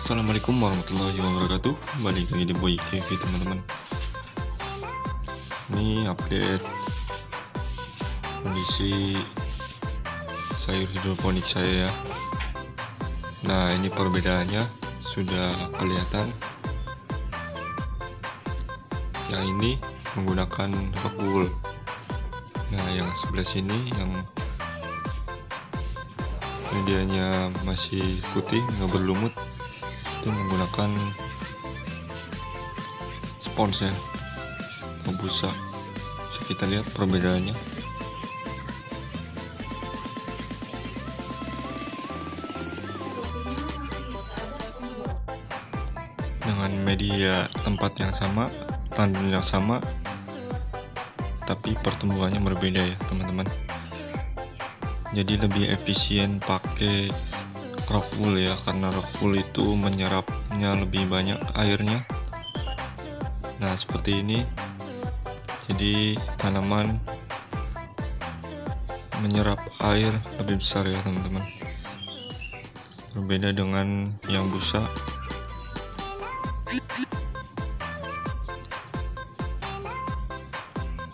Assalamualaikum warahmatullahi wabarakatuh. Balik lagi di Boy KV teman-teman. Ini update kondisi sayur hidroponik saya ya. Nah, ini perbedaannya sudah kelihatan. Yang ini menggunakan rock wool. Nah, yang sebelah sini yang medianya masih putih, nggak berlumut, itu menggunakan spons ya, atau busa. Bisa kita lihat perbedaannya. Dengan media tempat yang sama, tandon yang sama, tapi pertumbuhannya berbeda ya teman-teman. Jadi lebih efisien pakai rock wool ya, karena rock wool itu menyerapnya lebih banyak airnya. Nah, seperti ini. Jadi tanaman menyerap air lebih besar ya teman-teman. Berbeda dengan yang busa.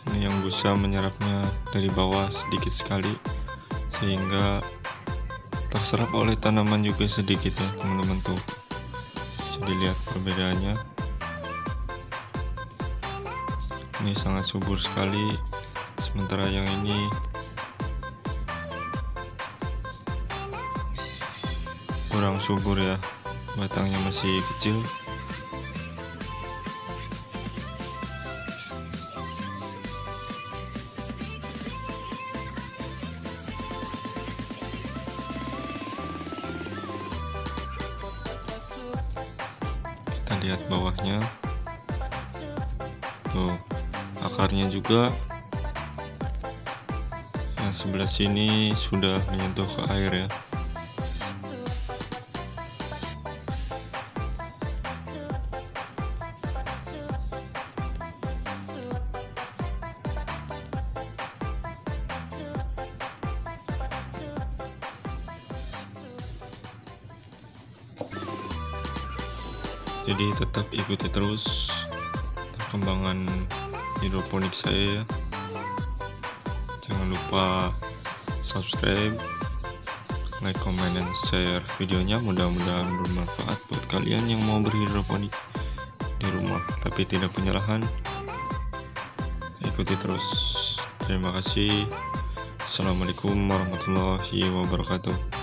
Ini yang busa menyerapnya dari bawah sedikit sekali, sehingga terserap oleh tanaman juga sedikit ya teman-teman tuh. Jadi lihat perbedaannya. Ini sangat subur sekali, sementara yang ini kurang subur ya, batangnya masih kecil. Kita lihat bawahnya tuh, akarnya juga yang sebelah sini sudah menyentuh ke air ya. Jadi tetap ikuti terus perkembangan hidroponik saya ya. Jangan lupa subscribe, like, comment, dan share videonya. Mudah-mudahan bermanfaat buat kalian yang mau berhidroponik di rumah tapi tidak punya lahan. Ikuti terus. Terima kasih. Assalamualaikum warahmatullahi wabarakatuh.